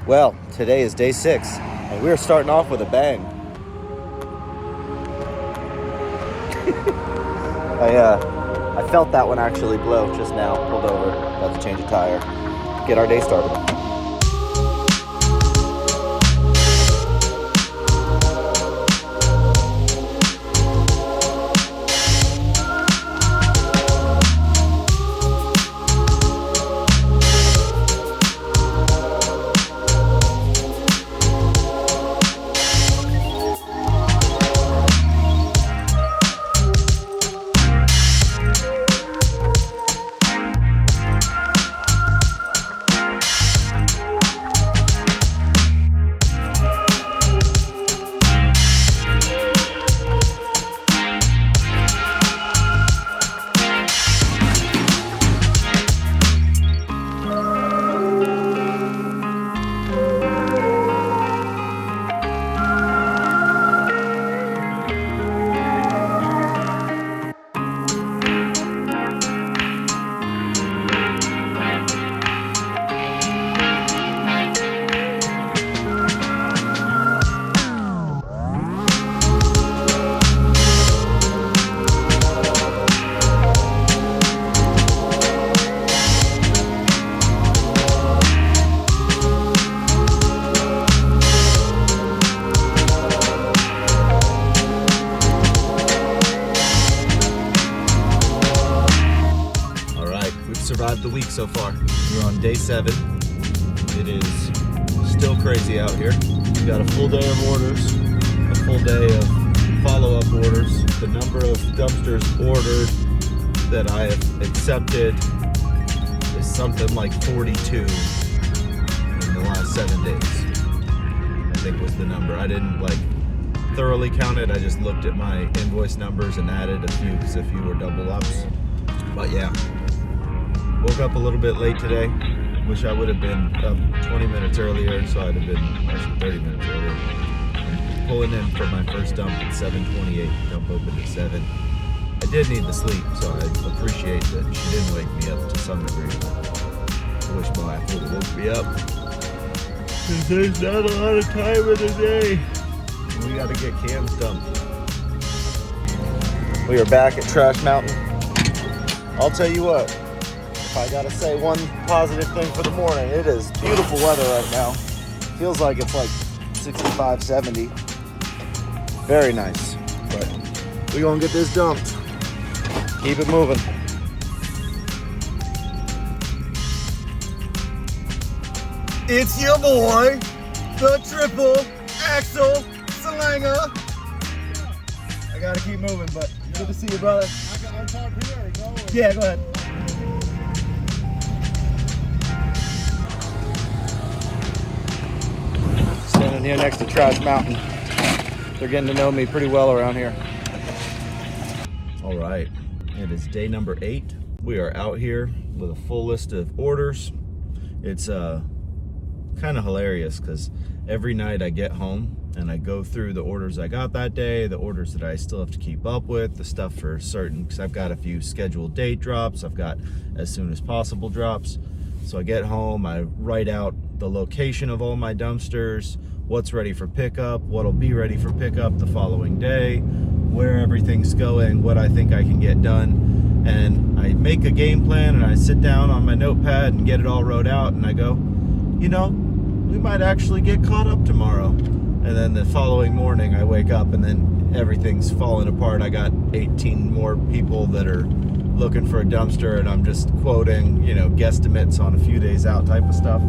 Well, today is day 6, and we're starting off with a bang. I felt that one actually blow just now. Pulled over, about to change a tire, get our day started. Survived the week so far. We're on day 7. It is still crazy out here. We've got a full day of orders, a full day of follow-up orders. The number of dumpsters ordered that I have accepted is something like 42 in the last 7 days, I think was the number. I didn't thoroughly count it. I just looked at my invoice numbers and added a few because a few were double ups. But yeah. Woke up a little bit late today. Wish I would have been up 20 minutes earlier, so I'd have been actually 30 minutes earlier. I'm pulling in for my first dump at 7:28. Dump opened at 7. I did need the sleep, so I appreciate that she didn't wake me up to some degree. I wish my wife would have woke me up, because there's not a lot of time in the day. We got to get cans dumped. We are back at Trash Mountain. I'll tell you what. If I gotta say one positive thing for the morning, it is beautiful weather right now. Feels like it's like 65, 70. Very nice. But we're gonna get this dumped. Keep it moving. It's your boy, the triple axle slanger. I gotta keep moving, but good to see you, brother. I'll talk here. Go. Yeah, go ahead. Standing here next to Trash Mountain. They're getting to know me pretty well around here. All right, it is day number 8. We are out here with a full list of orders. It's kind of hilarious because every night I get home and I go through the orders I got that day, the orders that I still have to keep up with, the stuff for certain, because I've got a few scheduled date drops, I've got as soon as possible drops. So I get home, I write out the location of all my dumpsters, what's ready for pickup, what'll be ready for pickup the following day, where everything's going, what I think I can get done. And I make a game plan and I sit down on my notepad and get it all wrote out and I go, you know, we might actually get caught up tomorrow. And then the following morning I wake up and then everything's falling apart. I got 18 more people that are looking for a dumpster and I'm just quoting, you know, guesstimates on a few days out type of stuff.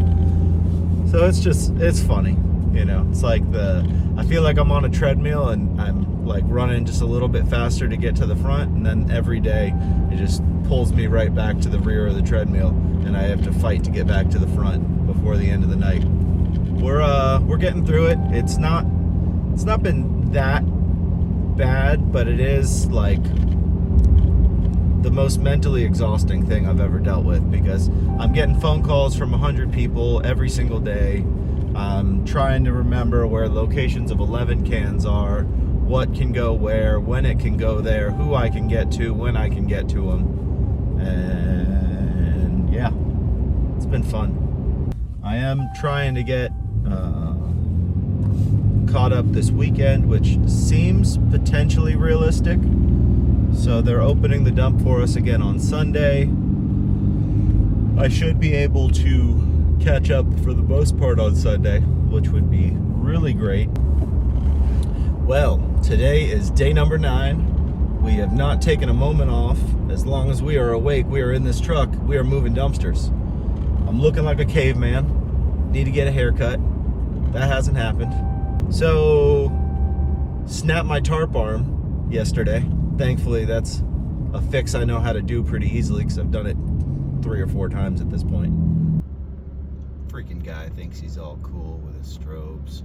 So it's funny, you know. It's like I feel like I'm on a treadmill and I'm like running just a little bit faster to get to the front, and then every day it just pulls me right back to the rear of the treadmill and I have to fight to get back to the front before the end of the night. We're getting through it. It's not been that bad, but it is like the most mentally exhausting thing I've ever dealt with, because I'm getting phone calls from 100 people every single day. I'm trying to remember where locations of 11 cans are, what can go where, when it can go there, who I can get to, when I can get to them. And yeah, it's been fun. I am trying to get caught up this weekend, which seems potentially realistic. So they're opening the dump for us again on Sunday. I should be able to catch up for the most part on Sunday, which would be really great. Well, today is day number 9. We have not taken a moment off. As long as we are awake, we are in this truck, we are moving dumpsters. I'm looking like a caveman. Need to get a haircut. That hasn't happened. So, snapped my tarp arm yesterday. Thankfully, that's a fix I know how to do pretty easily because I've done it 3 or 4 times at this point. Freaking guy thinks he's all cool with his strobes.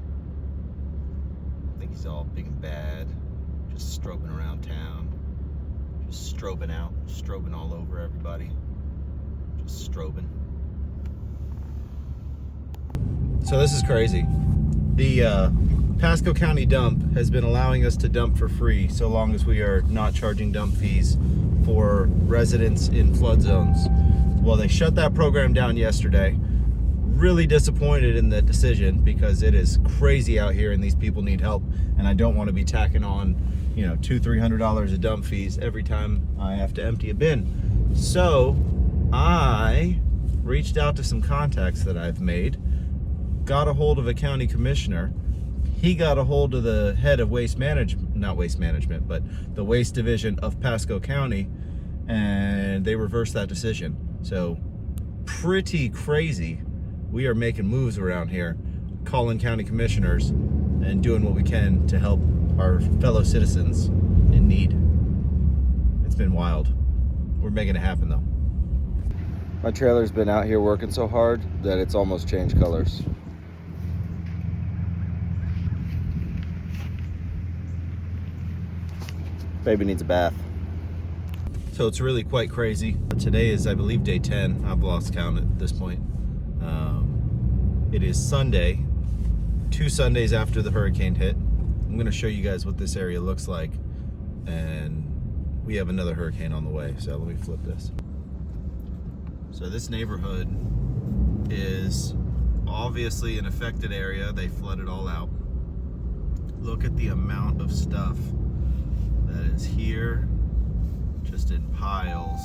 I think he's all big and bad. Just strobing around town. Just strobing out. Strobing all over everybody. Just strobing. So this is crazy. The Pasco County dump has been allowing us to dump for free so long as we are not charging dump fees for residents in flood zones. Well, they shut that program down yesterday. Really disappointed in the decision because it is crazy out here and these people need help, and I don't want to be tacking on, you know, $200-300 of dump fees every time I have to empty a bin. So I reached out to some contacts that I've made, got a hold of a county commissioner. He got a hold of the head of not waste management, but the waste division of Pasco County, and they reversed that decision. So pretty crazy. We are making moves around here, calling county commissioners and doing what we can to help our fellow citizens in need. It's been wild. We're making it happen though. My trailer's been out here working so hard that it's almost changed colors. Baby needs a bath. So it's really quite crazy. Today is, I believe, day 10. I've lost count at this point. It is Sunday, 2 Sundays after the hurricane hit. I'm gonna show you guys what this area looks like, and we have another hurricane on the way, so let me flip this. So this neighborhood is obviously an affected area. They flooded all out. Look at the amount of stuff that is here, just in piles.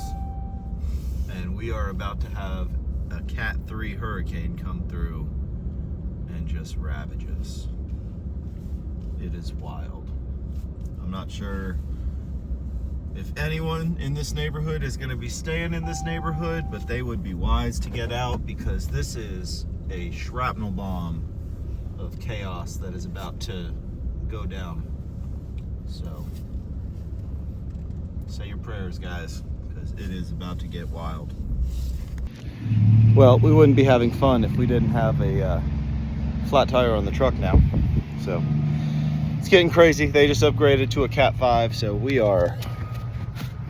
And we are about to have a Cat 3 hurricane come through and just ravage us. It is wild. I'm not sure if anyone in this neighborhood is going to be staying in this neighborhood, but they would be wise to get out because this is a shrapnel bomb of chaos that is about to go down. So say your prayers, guys, because it is about to get wild. Well, we wouldn't be having fun if we didn't have a flat tire on the truck now. So it's getting crazy. They just upgraded to a Cat 5, so we are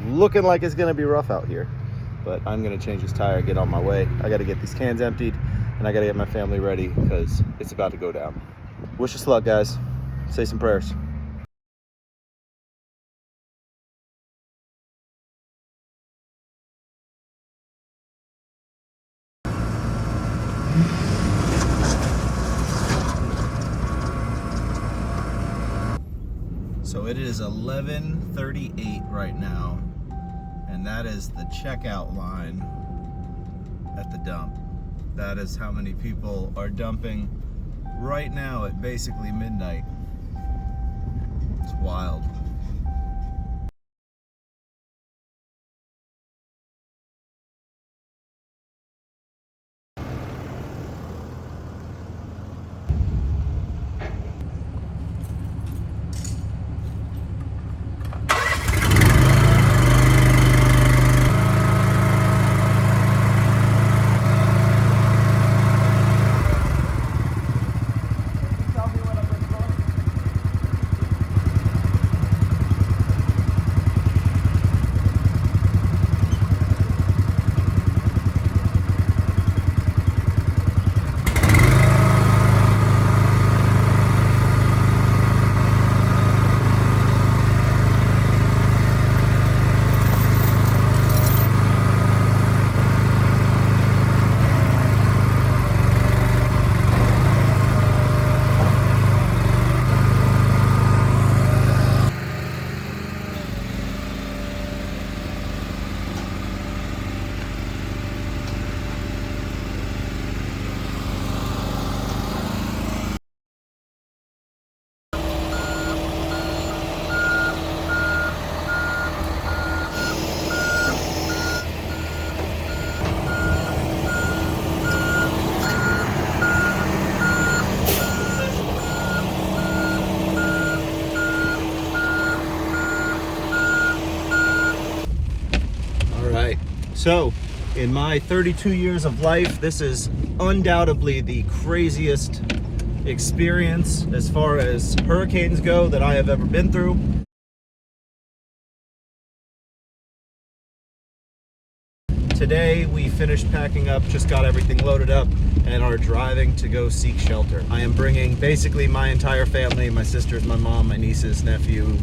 looking like it's gonna be rough out here. But I'm gonna change this tire, get on my way. I gotta get these cans emptied, and I gotta get my family ready because it's about to go down. Wish us luck, guys. Say some prayers. So it is 11:38 right now, and that is the checkout line at the dump. That is how many people are dumping right now at basically midnight. It's wild. So, in my 32 years of life, this is undoubtedly the craziest experience as far as hurricanes go that I have ever been through. Today we finished packing up, just got everything loaded up, and are driving to go seek shelter. I am bringing basically my entire family, my sisters, my mom, my nieces, nephew,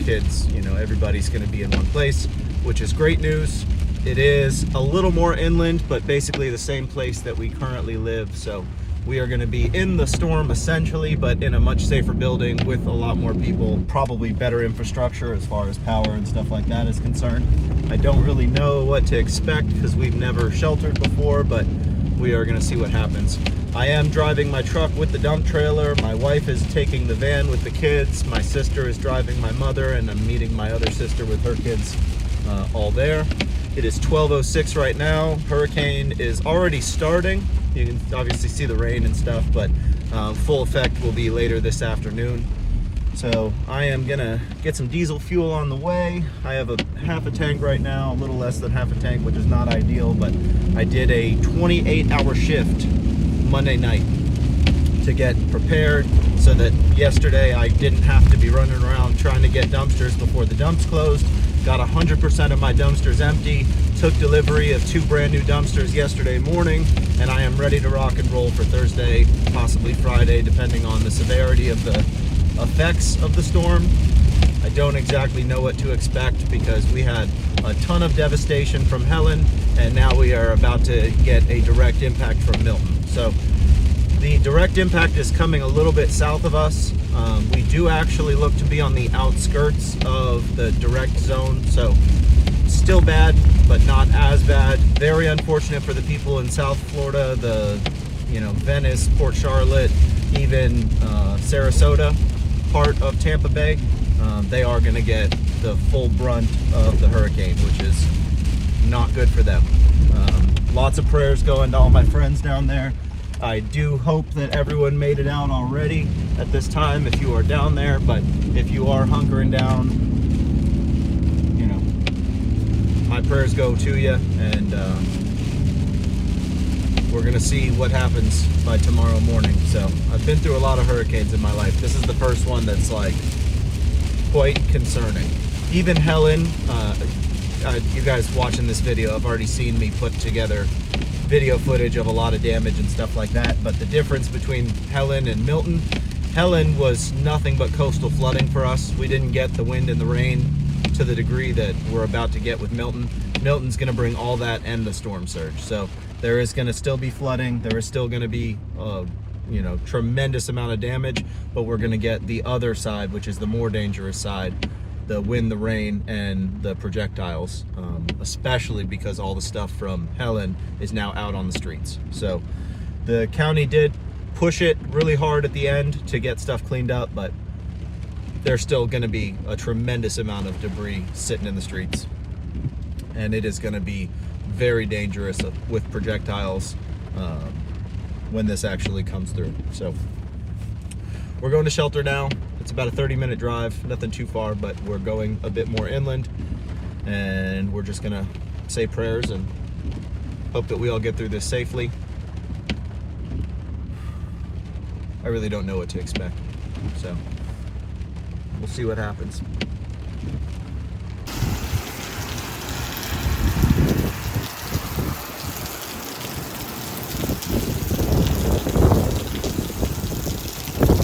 kids, you know, everybody's gonna be in one place, which is great news. It is a little more inland, but basically the same place that we currently live. So we are gonna be in the storm essentially, but in a much safer building with a lot more people, probably better infrastructure as far as power and stuff like that is concerned. I don't really know what to expect because we've never sheltered before, but we are gonna see what happens. I am driving my truck with the dump trailer. My wife is taking the van with the kids. My sister is driving my mother, and I'm meeting my other sister with her kids all there. It is 12:06 right now. Hurricane is already starting. You can obviously see the rain and stuff, but full effect will be later this afternoon. So I am gonna get some diesel fuel on the way. I have a half a tank right now, a little less than half a tank, which is not ideal, but I did a 28-hour shift Monday night to get prepared so that yesterday I didn't have to be running around trying to get dumpsters before the dumps closed. Got 100% of my dumpsters empty, took delivery of 2 brand new dumpsters yesterday morning, and I am ready to rock and roll for Thursday, possibly Friday, depending on the severity of the effects of the storm. I don't exactly know what to expect because we had a ton of devastation from Helene, and now we are about to get a direct impact from Milton. So the direct impact is coming a little bit south of us. We do actually look to be on the outskirts of the direct zone, so still bad, but not as bad. Very unfortunate for the people in South Florida, Venice, Port Charlotte, even Sarasota, part of Tampa Bay. They are going to get the full brunt of the hurricane, which is not good for them. Lots of prayers going to all my friends down there. I do hope that everyone made it out already at this time if you are down there, but if you are hunkering down, you know, my prayers go to you, and we're gonna see what happens by tomorrow morning. So I've been through a lot of hurricanes in my life. This is the first one that's like quite concerning. Even Helene, you guys watching this video have already seen me put together video footage of a lot of damage and stuff like that, but the difference between Helene and Milton, Helene was nothing but coastal flooding for us. We didn't get the wind and the rain to the degree that we're about to get with Milton. Milton's going to bring all that and the storm surge. So there is going to still be flooding. There is still going to be tremendous amount of damage, but we're going to get the other side, which is the more dangerous side, the wind, the rain, and the projectiles, especially because all the stuff from Helene is now out on the streets. So the county did push it really hard at the end to get stuff cleaned up, but there's still going to be a tremendous amount of debris sitting in the streets, and it is going to be very dangerous with projectiles when this actually comes through. So we're going to shelter now. It's about a 30-minute drive, nothing too far, but we're going a bit more inland, and we're just gonna say prayers and hope that we all get through this safely. I really don't know what to expect, so we'll see what happens.